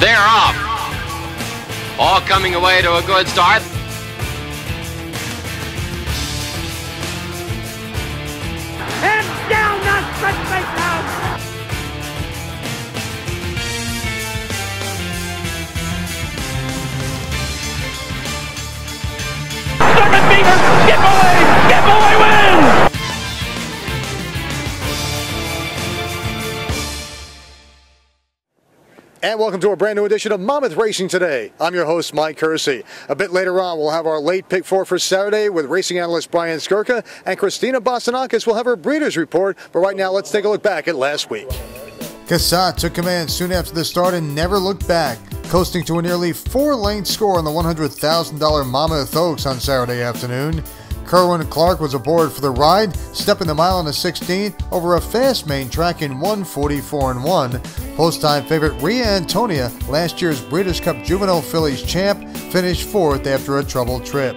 They're off. All coming away to a good start. And down the stretch they come. Second Beaver, Skip away wins! And welcome to a brand new edition of Monmouth Racing Today. I'm your host, Mike Kersey. A bit later on, we'll have our late pick four for Saturday with racing analyst Brian Skirka, and Christina Bosanakis will have her breeders report. But right now, let's take a look back at last week. Cassatt took command soon after the start and never looked back, coasting to a nearly 4-length score on the $100,000 Monmouth Oaks on Saturday afternoon. Kerwin Clark was aboard for the ride, stepping the mile in the 16th over a fast main track in 1:44.1. Post-time favorite Ria Antonia, last year's Breeders' Cup Juvenile Fillies champ, finished fourth after a troubled trip.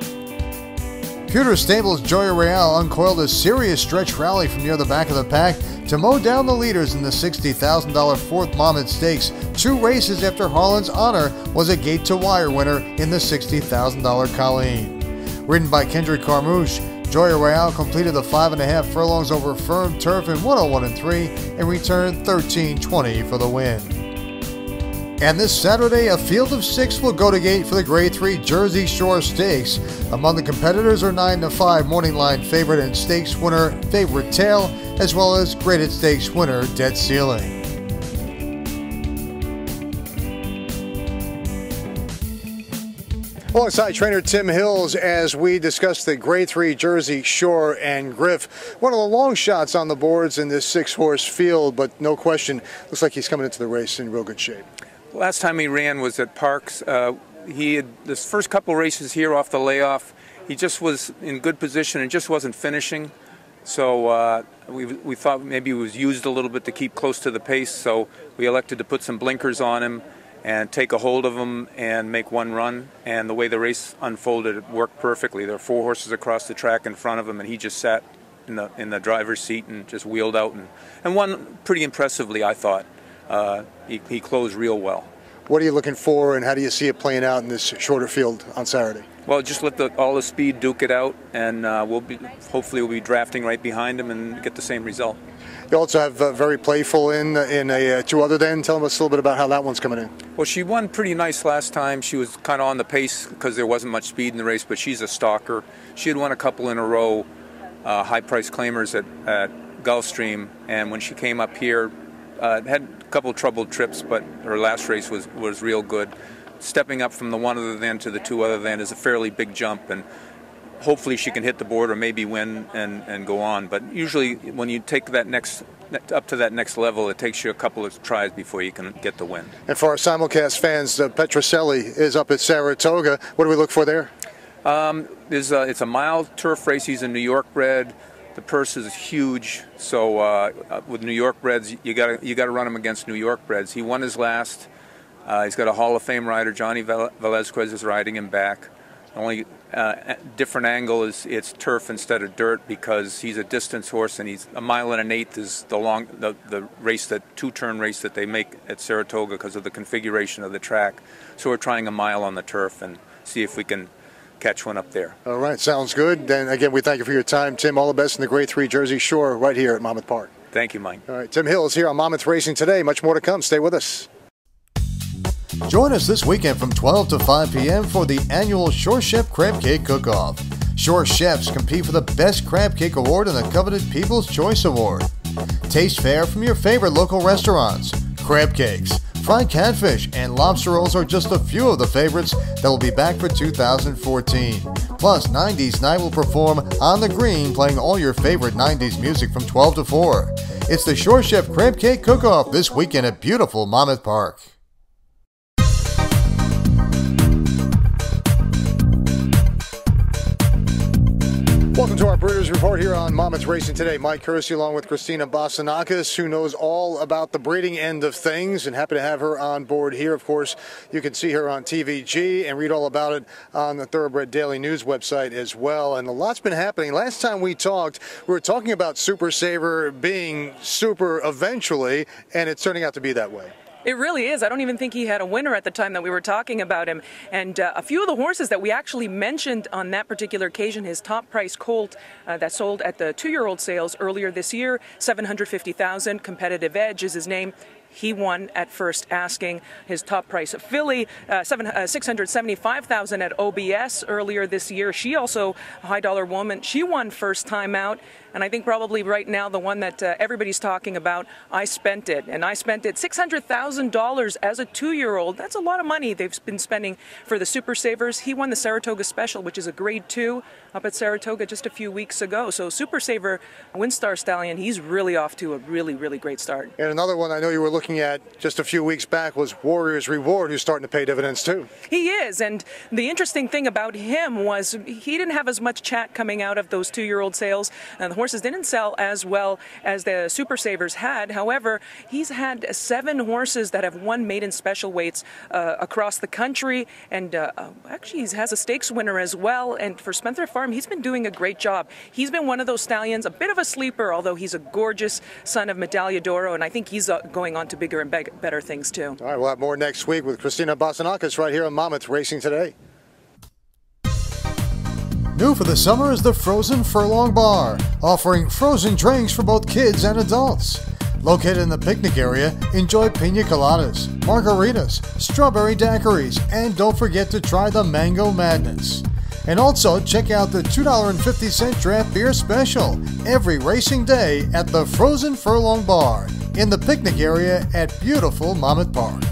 Pewter Stables' Joya Real uncoiled a serious stretch rally from near the back of the pack to mow down the leaders in the $60,000 Fourth Monmouth Stakes, 2 races after Harlan's Honor was a gate-to-wire winner in the $60,000 Colleen. Ridden by Kendrick Carmouche, Joya Real completed the 5.5 furlongs over firm turf in 101.3 and returned 13.20 for the win. And this Saturday, a field of 6 will go to gate for the Grade 3 Jersey Shore Stakes. Among the competitors are 9-5 morning line favorite and stakes winner Favorite Tail, as well as graded stakes winner Dead Ceiling. Alongside trainer Tim Hills as we discuss the Grade 3 Jersey Shore and Griff. One of the long shots on the boards in this 6-horse field, but no question, looks like he's coming into the race in real good shape. Last time he ran was at Parks. He had this first couple races here off the layoff. He just was in good position and just wasn't finishing. So we thought maybe he was used a little bit to keep close to the pace. So we elected to put some blinkers on him and take a hold of him and make one run. And the way the race unfolded, it worked perfectly. There were 4 horses across the track in front of him, and he just sat in the driver's seat and just wheeled out and won pretty impressively, I thought. He closed real well. What are you looking for, and how do you see it playing out in this shorter field on Saturday? Well, just let all the speed duke it out, and hopefully we'll be drafting right behind him and get the same result. You also have Very Playful in a 2 other then. Tell us a little bit about how that one's coming in. Well, she won pretty nice last time. She was kind of on the pace because there wasn't much speed in the race, but she's a stalker. She had won a couple in a row, high-price claimers at Gulfstream, and when she came up here, had a couple troubled trips, but her last race was real good. Stepping up from the 1 other than to the 2 other than is a fairly big jump, and hopefully she can hit the board or maybe win and go on. But usually when you take that up to that next level, it takes you a couple of tries before you can get the win. And for our simulcast fans, Petrocelli is up at Saratoga. What do we look for there? It's a mile turf race. He's a New York bred. The purse is huge, so with New York breds, you got to run him against New York breds. He won his last. He's got a Hall of Fame rider, Johnny Velazquez, is riding him back. The only different angle is it's turf instead of dirt because he's a distance horse, and he's a 1 1/8 is the race, that 2-turn race that they make at Saratoga because of the configuration of the track. So we're trying a mile on the turf and see if we can catch one up there. All right, sounds good. Then again, we thank you for your time, Tim. All the best in the Grade 3 Jersey Shore right here at Monmouth Park. Thank you, Mike. All right, Tim Hills here on Monmouth Racing Today. Much more to come. Stay with us. Join us this weekend from 12 to 5 p.m. for the annual Shore Chef Crab Cake Cook-Off. Shore chefs compete for the Best Crab Cake Award and the coveted People's Choice Award. Taste fare from your favorite local restaurants. Crab cakes, fried catfish, and lobster rolls are just a few of the favorites that will be back for 2014. Plus, 90s Night will perform On the Green, playing all your favorite 90s music from 12 to 4. It's the Shore Chef Crab Cake Cook-Off this weekend at beautiful Monmouth Park. Welcome to our Breeders' Report here on Monmouth Racing Today. Mike Kersey along with Christina Bosanakis, who knows all about the breeding end of things, and happy to have her on board here. Of course, you can see her on TVG and read all about it on the Thoroughbred Daily News website as well. And a lot's been happening. Last time we talked, we were talking about Super Saver being super eventually, and it's turning out to be that way. It really is. I don't even think he had a winner at the time that we were talking about him. And a few of the horses that we actually mentioned on that particular occasion, his top price colt that sold at the 2-year-old sales earlier this year, $750,000. Competitive Edge is his name. He won at first asking. His top price filly, $675,000 at OBS earlier this year. She also a high dollar woman. She won first time out. And I think probably right now the one that everybody's talking about, I Spent It. And I Spent It $600,000 as a 2-year-old. That's a lot of money they've been spending for the Super Savers. He won the Saratoga Special, which is a grade 2 up at Saratoga just a few weeks ago. So Super Saver Windstar Stallion, he's really off to a really, really great start. And another one I know you were looking at just a few weeks back was Warrior's Reward, who's starting to pay dividends too. He is, and the interesting thing about him was he didn't have as much chat coming out of those 2-year-old sales. The horses didn't sell as well as the Super Savers had. However, he's had 7 horses that have won maiden special weights across the country, and actually he has a stakes winner as well. And for Spendthrift Farm, he's been doing a great job. He's been one of those stallions, a bit of a sleeper, although he's a gorgeous son of Medaglia d'Oro, and I think he's going on to bigger and better things too. All right, we'll have more next week with Christina Basanakis right here on Monmouth Racing Today. New for the summer is the Frozen Furlong Bar, offering frozen drinks for both kids and adults. Located in the picnic area, enjoy pina coladas, margaritas, strawberry daiquiris, and don't forget to try the Mango Madness. And also check out the $2.50 draft beer special every racing day at the Frozen Furlong Bar in the picnic area at beautiful Monmouth Park.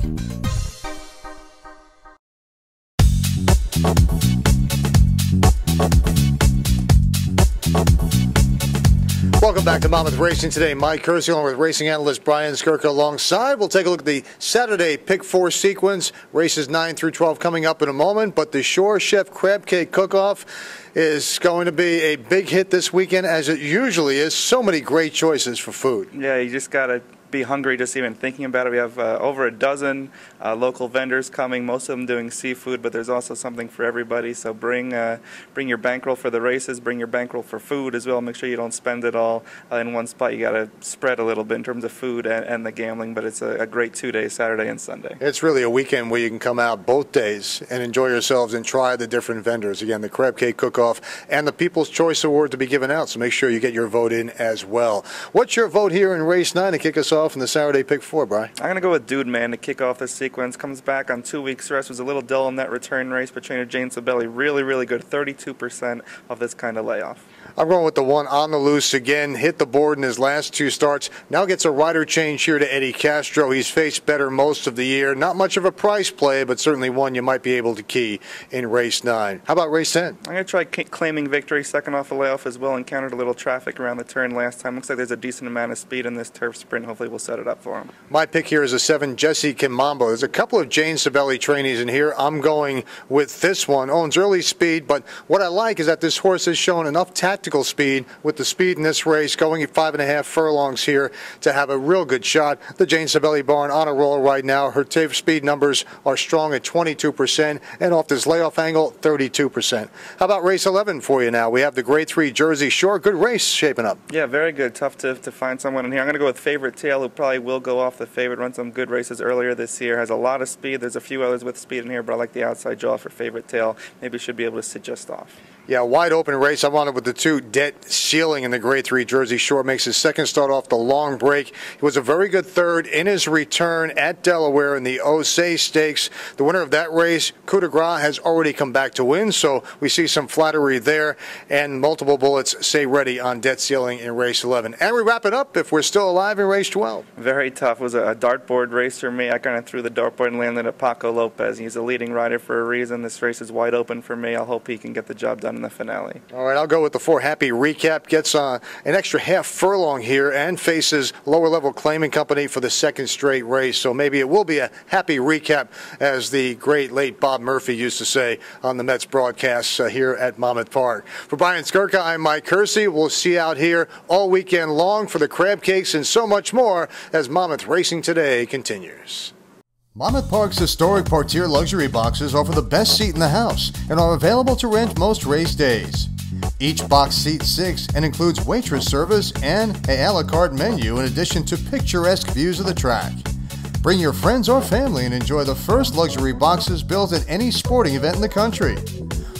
Welcome back to Monmouth Racing Today. Mike Kersey along with racing analyst Brian Skirka alongside. We'll take a look at the Saturday Pick 4 sequence. Races 9 through 12 coming up in a moment. But the Shore Chef Crab Cake Cook-Off is going to be a big hit this weekend, as it usually is. So many great choices for food. Yeah, you just got to be hungry just even thinking about it. We have over a dozen local vendors coming, most of them doing seafood, but there's also something for everybody. So bring your bankroll for the races, bring your bankroll for food as well. Make sure you don't spend it all in one spot. You got to spread a little bit in terms of food and the gambling, but it's a great 2 days, Saturday and Sunday. It's really a weekend where you can come out both days and enjoy yourselves and try the different vendors. Again, the Crab Cake Cook-Off and the People's Choice Award to be given out, so make sure you get your vote in as well. What's your vote here in race 9 to kick us off in the Saturday Pick 4, Brian? I'm going to go with Dude Man to kick off this sequence. Comes back on 2 weeks rest. Was a little dull in that return race, but trainer Jane Sabelli really, really good. 32% of this kind of layoff. I'm going with the one On the Loose again. Hit the board in his last 2 starts. Now gets a rider change here to Eddie Castro. He's faced better most of the year. Not much of a price play, but certainly one you might be able to key in race 9. How about race 10? I'm going to try Claiming Victory, second off a layoff as well. Encountered a little traffic around the turn last time. Looks like there's a decent amount of speed in this turf sprint. Hopefully we'll set it up for him. My pick here is a 7, Jesse Kimambo. There's a couple of Jane Sabelli trainees in here. I'm going with this one. Owns early speed, but what I like is that this horse has shown enough tactical speed with the speed in this race, going at 5.5 furlongs here to have a real good shot. The Jane Sabelli barn on a roll right now. Her speed numbers are strong at 22%, and off this layoff angle, 32%. How about race 11 for you now? We have the grade 3 Jersey Shore. Good race shaping up. Yeah, very good. Tough to find someone in here. I'm going to go with Favorite Tail, who probably will go off the favorite. Run some good races earlier this year. Has a lot of speed. There's a few others with speed in here, but I like the outside jaw for Favorite Tail. Maybe should be able to sit just off. Yeah, wide open race. I wanted with the 2, Debt Ceiling in the grade 3 Jersey Shore. Makes his second start off the long break. He was a very good third in his return at Delaware in the Osage Stakes. The winner of that race, Coup de Grace, has already come back to win, so we see some flattery there. And multiple bullets say ready on Debt Ceiling in race 11. And we wrap it up if we're still alive in race 12. Very tough. It was a dartboard race for me. I kind of threw the dartboard and landed at Paco Lopez. He's a leading rider for a reason. This race is wide open for me. I'll hope he can get the job done in the finale. All right, I'll go with the 4, Happy Recap. Gets an extra half furlong here and faces lower level claiming company for the second straight race. So maybe it will be a happy recap, as the great late Bob Murphy used to say on the Mets broadcasts here at Monmouth Park. For Brian Skirka, I'm Mike Kersey. We'll see you out here all weekend long for the crab cakes and so much more as Monmouth Racing Today continues. Monmouth Park's historic Portier luxury boxes offer the best seat in the house and are available to rent most race days. Each box seats 6 and includes waitress service and a la carte menu in addition to picturesque views of the track. Bring your friends or family and enjoy the first luxury boxes built at any sporting event in the country.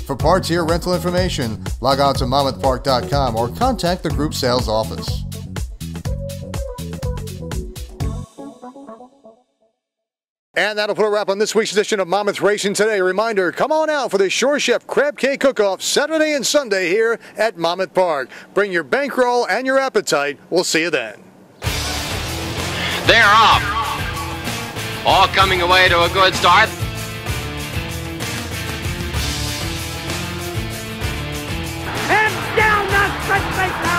For parts here rental information, log on to monmouthpark.com or contact the group sales office. And that'll put a wrap on this week's edition of Monmouth Racing Today. A reminder, come on out for the Shore Chef Crab Cake Cook-Off Saturday and Sunday here at Monmouth Park. Bring your bankroll and your appetite. We'll see you then. They're off. All coming away to a good start. And down the stretch they go.